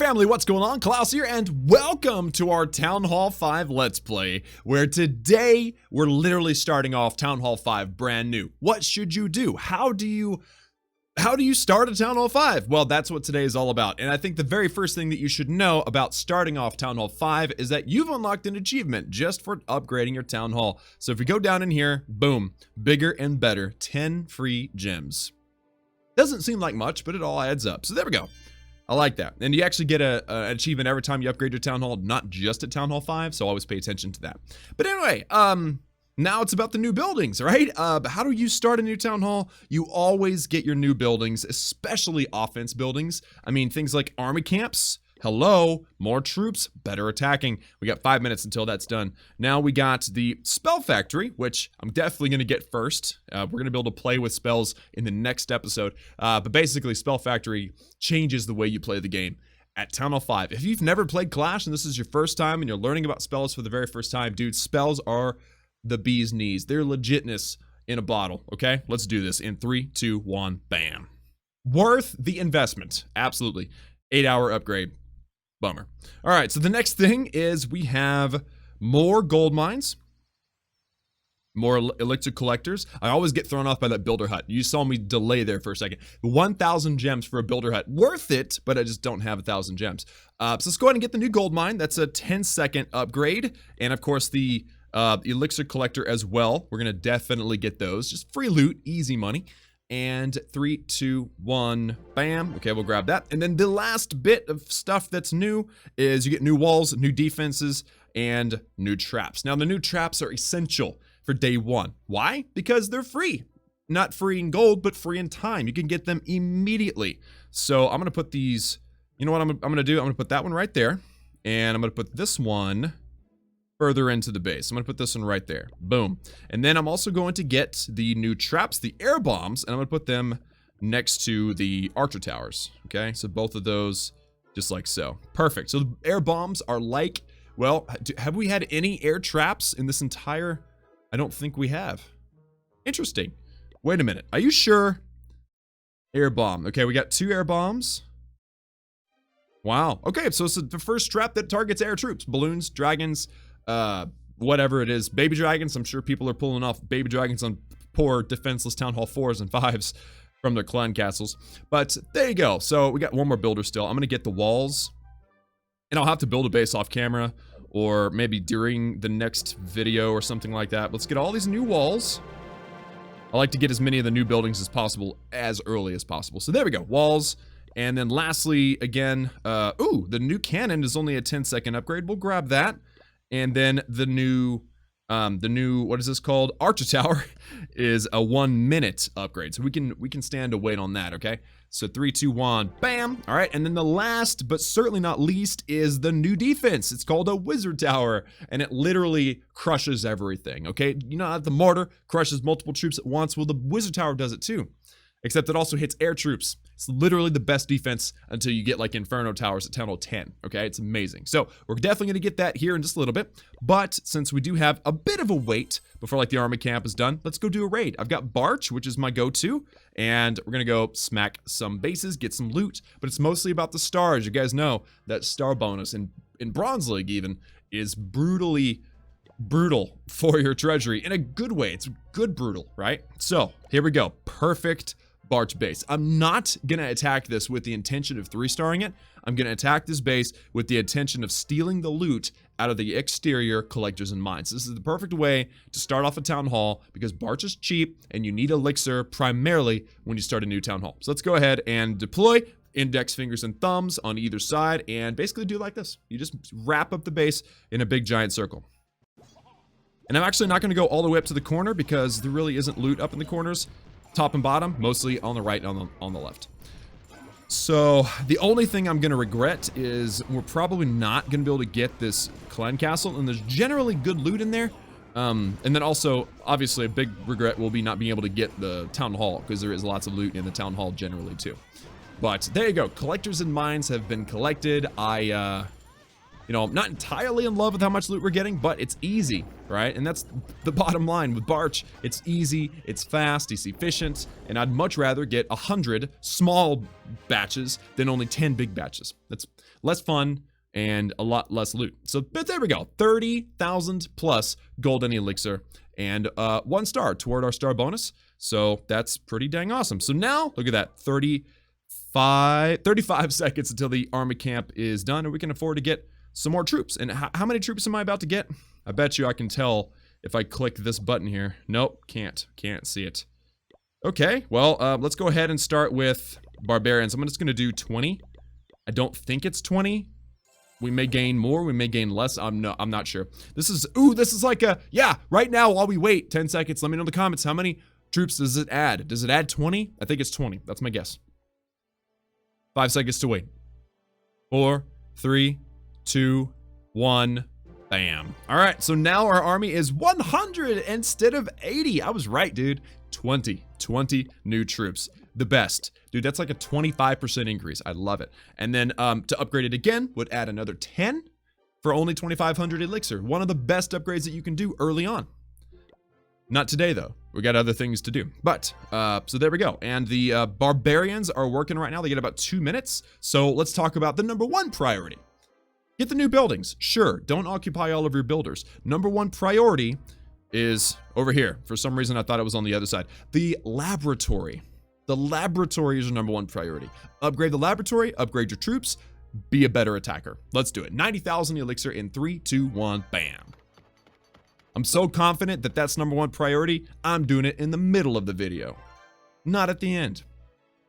family, what's going on? Klaus here, and welcome to our Town Hall 5 Let's Play, where today we're literally starting off Town Hall 5 brand new. What should you do? How do you start a Town Hall 5? Well, that's what today is all about. And I think the very first thing that you should know about starting off Town Hall 5 is that you've unlocked an achievement just for upgrading your Town Hall. So if you go down in here, boom, bigger and better, 10 free gems. Doesn't seem like much, but it all adds up. So there we go. I like that. And you actually get an achievement every time you upgrade your Town Hall, not just at Town Hall 5, so always pay attention to that. But anyway, now it's about the new buildings, right? How do you start a new Town Hall? You always get your new buildings, especially offense buildings. I mean, things like army camps. Hello, more troops, better attacking. We got 5 minutes until that's done. Now we got the spell factory, which I'm definitely going to get first. We're going to be able to play with spells in the next episode. But basically, spell factory changes the way you play the game at Town Hall 5. If you've never played Clash and this is your first time and you're learning about spells for the very first time, dude, spells are the bee's knees. They're legitness in a bottle, okay? Let's do this in 3, 2, 1, bam. Worth the investment, absolutely. 8-hour upgrade. Bummer. All right, so the next thing is we have more gold mines, more elixir collectors. I always get thrown off by that builder hut. You saw me delay there for a second. 1,000 gems for a builder hut. Worth it, but I just don't have 1,000 gems. So let's go ahead and get the new gold mine. That's a 10-second upgrade. And of course, the elixir collector as well. We're going to definitely get those. Just free loot, easy money. And 3, 2, 1, bam. Okay, we'll grab that. And then the last bit of stuff that's new is you get new walls, new defenses, and new traps. Now, the new traps are essential for day 1. Why? Because they're free. Not free in gold, but free in time. You can get them immediately. So I'm going to put these, you know what I'm going to do? I'm going to put that one right there. And I'm going to put this one further into the base. I'm going to put this one right there. Boom. And then I'm also going to get the new traps, the air bombs, and I'm going to put them next to the archer towers. Okay, so both of those just like so. Perfect. So the air bombs are like, well, have we had any air traps in this entire... I don't think we have. Interesting. Wait a minute. Are you sure? Air bomb. Okay, we got 2 air bombs. Wow. Okay, so it's the first trap that targets air troops. Balloons, dragons, whatever it is. Baby dragons. I'm sure people are pulling off baby dragons on poor defenseless Town Hall 4s and 5s from their clan castles. But there you go. So we got one more builder still. I'm going to get the walls. And I'll have to build a base off camera or maybe during the next video or something like that. Let's get all these new walls. I like to get as many of the new buildings as possible as early as possible. So there we go. Walls. And then lastly, again, the new cannon is only a 10-second upgrade. We'll grab that. And then the new, what is this called? Archer Tower is a 1-minute upgrade. So we can stand to wait on that, okay? So 3, 2, 1, bam. All right, and then the last, but certainly not least, is the new defense. It's called a Wizard Tower, and it literally crushes everything, okay? You know how the mortar crushes multiple troops at once? Well, the Wizard Tower does it too. Except it also hits air troops. It's literally the best defense until you get like Inferno Towers at Town Hall 10. Okay, it's amazing. So we're definitely going to get that here in just a little bit. But since we do have a bit of a wait before like the army camp is done, let's go do a raid. I've got Barch, which is my go-to. And we're going to go smack some bases, get some loot. But it's mostly about the stars. You guys know that star bonus in Bronze League even is brutally brutal for your treasury in a good way. It's good brutal, right? So here we go. Perfect Barch base. I'm not going to attack this with the intention of 3-starring it. I'm going to attack this base with the intention of stealing the loot out of the exterior collectors and mines. This is the perfect way to start off a town hall because Barch is cheap and you need elixir primarily when you start a new town hall. So let's go ahead and deploy index fingers and thumbs on either side and basically do like this. You just wrap up the base in a big giant circle. And I'm actually not going to go all the way up to the corner because there really isn't loot up in the corners. Top and bottom, mostly on the right and on the left. So the only thing I'm going to regret is we're probably not going to be able to get this clan castle, and there's generally good loot in there. And then also, obviously, a big regret will be not being able to get the town hall because there is lots of loot in the town hall generally too. But there you go. Collectors and mines have been collected. I You know, I'm not entirely in love with how much loot we're getting, but it's easy, right? And that's the bottom line with Barch. It's easy, it's fast, it's efficient, and I'd much rather get 100 small batches than only 10 big batches. That's less fun and a lot less loot. So, but there we go. 30,000 plus golden elixir and 1 star toward our star bonus. So that's pretty dang awesome. So now, look at that, 35 seconds until the army camp is done, and we can afford to get some more troops. And how many troops am I about to get? I bet you I can tell if I click this button here. Nope, can't see it. Okay, well, let's go ahead and start with Barbarians. I'm just gonna do 20. I don't think it's 20. We may gain more, we may gain less. I'm not sure. This is like a, yeah, right now while we wait 10 seconds, let me know in the comments, how many troops does it add? Does it add 20? I think it's 20. That's my guess. 5 seconds to wait. 4, 3, 2, 1, bam. All right, so now our army is 100 instead of 80. I was right, dude. 20 new troops. The best. Dude, that's like a 25% increase. I love it. And then to upgrade it again, would add another 10 for only 2,500 elixir. One of the best upgrades that you can do early on. Not today, though. We got other things to do. But, so there we go. And the Barbarians are working right now. They get about 2 minutes. So let's talk about the #1 priority. Get the new buildings. Sure, don't occupy all of your builders. #1 priority is over here. For some reason, I thought it was on the other side. The laboratory. The laboratory is your #1 priority. Upgrade the laboratory, upgrade your troops, be a better attacker. Let's do it. 90,000 elixir in 3, 2, 1, bam. I'm so confident that that's #1 priority, I'm doing it in the middle of the video, not at the end.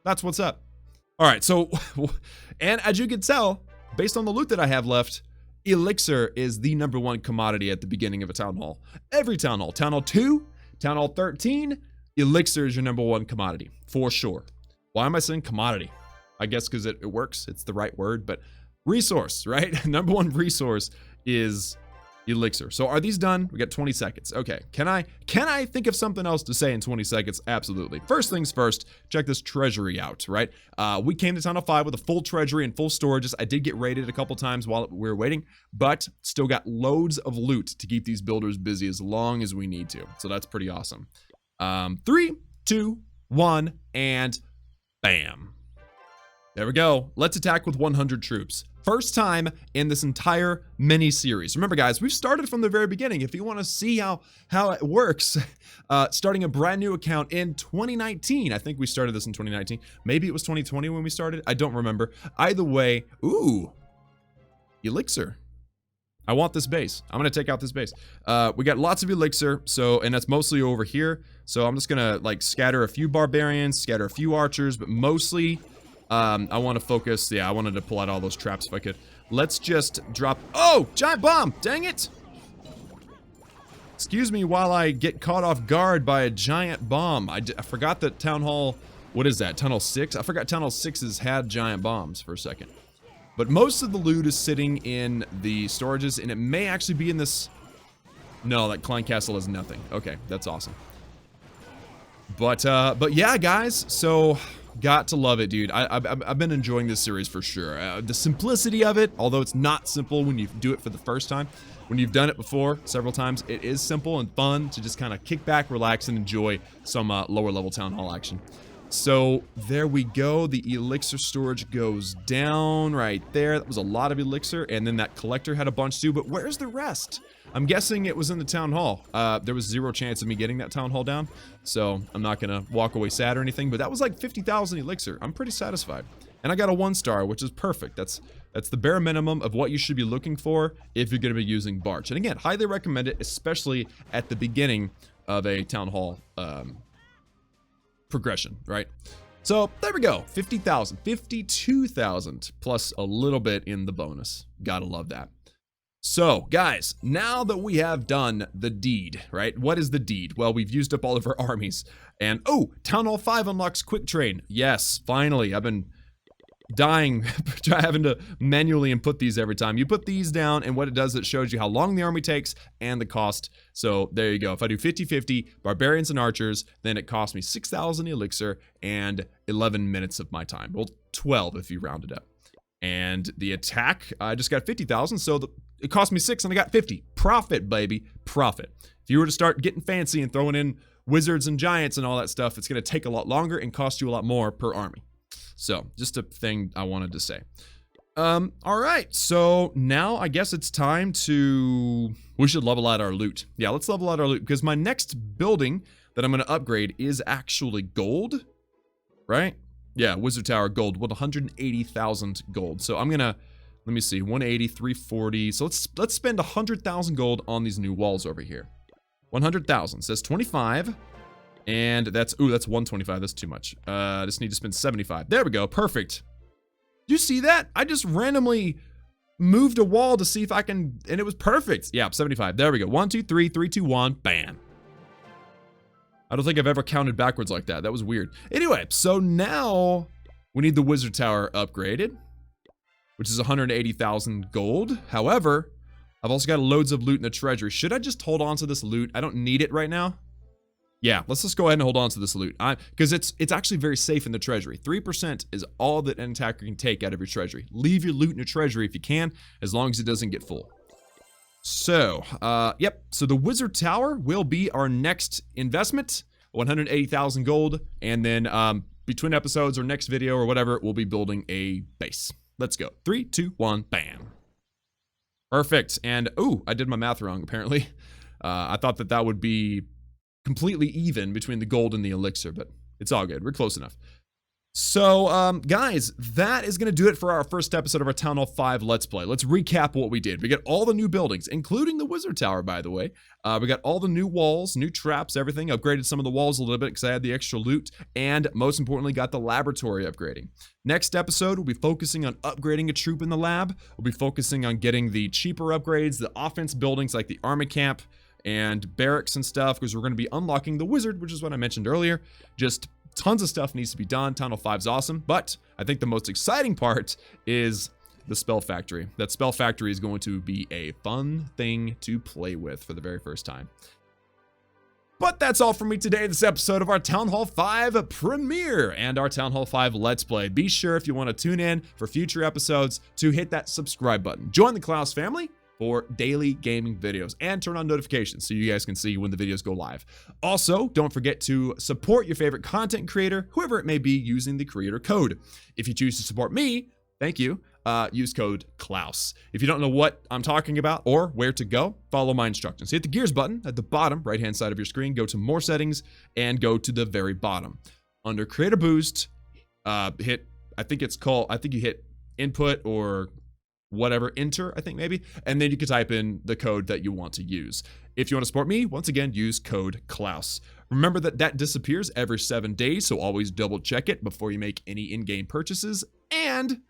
That's what's up. All right, so, and as you can tell, based on the loot that I have left, elixir is the #1 commodity at the beginning of a town hall. Every town hall. Town hall 2, town hall 13, elixir is your #1 commodity, for sure. Why am I saying commodity? I guess because it works, it's the right word, but resource, right? #1 resource is elixir. So are these done? We got 20 seconds. Okay, can I think of something else to say in 20 seconds? Absolutely. First things first, check this treasury out, right? We came to Town Hall 5 with a full treasury and full storages. I did get raided a couple times while we were waiting, but still got loads of loot to keep these builders busy as long as we need to. So that's pretty awesome. 3, 2, 1, and bam. There we go. Let's attack with 100 troops. First time in this entire mini-series. Remember, guys, we've started from the very beginning. If you want to see how it works, starting a brand new account in 2019. I think we started this in 2019. Maybe it was 2020 when we started. I don't remember. Either way, ooh, elixir. I want this base. I'm going to take out this base. We got lots of elixir, so, and that's mostly over here. So I'm just going to, like, scatter a few barbarians, scatter a few archers, but mostly I want to focus. Yeah, I wanted to pull out all those traps if I could. Let's just drop. Oh, giant bomb. Dang it. Excuse me while I get caught off guard by a giant bomb. I forgot that Town Hall, what is that? Town Hall 6? I forgot Town Hall 6's had giant bombs for a second. But most of the loot is sitting in the storages, and it may actually be in this. No, that Klein Castle has nothing. Okay, that's awesome. But yeah, guys, so got to love it, dude. I've been enjoying this series for sure. The simplicity of it, although it's not simple when you do it for the first time. When you've done it before several times, it is simple and fun to just kind of kick back, relax, and enjoy some lower level town hall action. So there we go. The elixir storage goes down right there. That was a lot of elixir, and then that collector had a bunch too, but where's the rest? I'm guessing it was in the town hall. There was 0 chance of me getting that town hall down, so I'm not gonna walk away sad or anything, but that was like 50,000 elixir. I'm pretty satisfied. And I got a 1 star, which is perfect. That's the bare minimum of what you should be looking for if you're gonna be using Barch. And again, highly recommend it, especially at the beginning of a town hall progression, right? So there we go, 50,000, 52,000 plus a little bit in the bonus. Gotta love that. So guys, now that we have done the deed, right? What is the deed? Well, we've used up all of our armies, and oh, Town Hall 5 unlocks quick train. Yes, finally. I've been dying having to manually input these every time. You put these down, and what it does, it shows you how long the army takes and the cost. So there you go. If I do 50-50 barbarians and archers, then it costs me 6,000 elixir and 11 minutes of my time. Well, 12 if you round it up. And the attack, I just got 50,000, so it cost me 6 and I got 50. Profit, baby, profit. If you were to start getting fancy and throwing in wizards and giants and all that stuff, it's going to take a lot longer and cost you a lot more per army. So, just a thing I wanted to say. All right, so now I guess it's time to... We should level out our loot. Yeah, let's level out our loot, because my next building that I'm going to upgrade is actually gold, right? Yeah, Wizard Tower gold with 180,000 gold. So I'm going to... Let me see, 180, 340. So let's spend 100,000 gold on these new walls over here. 100,000 says 25, and that's 125. That's too much. I just need to spend 75. There we go. Perfect. Do you see that? I just randomly moved a wall to see if I can, and it was perfect. Yeah, 75. There we go. 1, 2, 3, 3, 2, 1. Bam. I don't think I've ever counted backwards like that. That was weird. Anyway, so now we need the Wizard Tower upgraded, which is 180,000 gold. However, I've also got loads of loot in the treasury. Should I just hold on to this loot? I don't need it right now. Yeah, let's just go ahead and hold on to this loot. Because it's actually very safe in the treasury. 3% is all that an attacker can take out of your treasury. Leave your loot in your treasury if you can, as long as it doesn't get full. So, yep. So the Wizard Tower will be our next investment. 180,000 gold. And then between episodes or next video or whatever, we'll be building a base. Let's go. 3, 2, 1, bam. Perfect. And, ooh, I did my math wrong, apparently. I thought that would be completely even between the gold and the elixir, but it's all good. We're close enough. So, guys, that is going to do it for our first episode of our Town Hall 5 Let's Play. Let's recap what we did. We got all the new buildings, including the Wizard Tower, by the way. We got all the new walls, new traps, everything. Upgraded some of the walls a little bit because I had the extra loot. And most importantly, got the laboratory upgrading. Next episode, we'll be focusing on upgrading a troop in the lab. We'll be focusing on getting the cheaper upgrades, the offense buildings like the army camp and barracks and stuff, because we're going to be unlocking the wizard, which is what I mentioned earlier. Just tons of stuff needs to be done. Town Hall 5 is awesome, but I think the most exciting part is the spell factory. That spell factory is going to be a fun thing to play with for the very first time. But that's all from me today, this episode of our Town Hall 5 premiere and our Town Hall 5 Let's Play. Be sure, if you want to tune in for future episodes, to hit that subscribe button. Join the Klaus family for daily gaming videos, and turn on notifications so you guys can see when the videos go live. Also, don't forget to support your favorite content creator, whoever it may be, using the creator code. If you choose to support me, thank you, use code Klaus. If you don't know what I'm talking about or where to go, follow my instructions. Hit the gears button at the bottom right-hand side of your screen, go to more settings, and go to the very bottom. Under creator boost, hit, I think you hit input or whatever, enter, I think maybe, and then you can type in the code that you want to use. If you want to support me, once again, use code Klaus. Remember that disappears every 7 days, so always double check it before you make any in-game purchases. And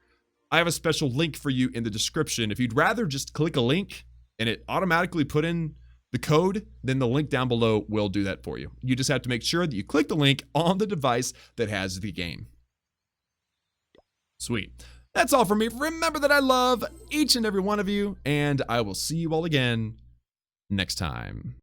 I have a special link for you in the description. If you'd rather just click a link and it automatically put in the code, then the link down below will do that for you. You just have to make sure that you click the link on the device that has the game. Sweet. That's all from me. Remember that I love each and every one of you, and I will see you all again next time.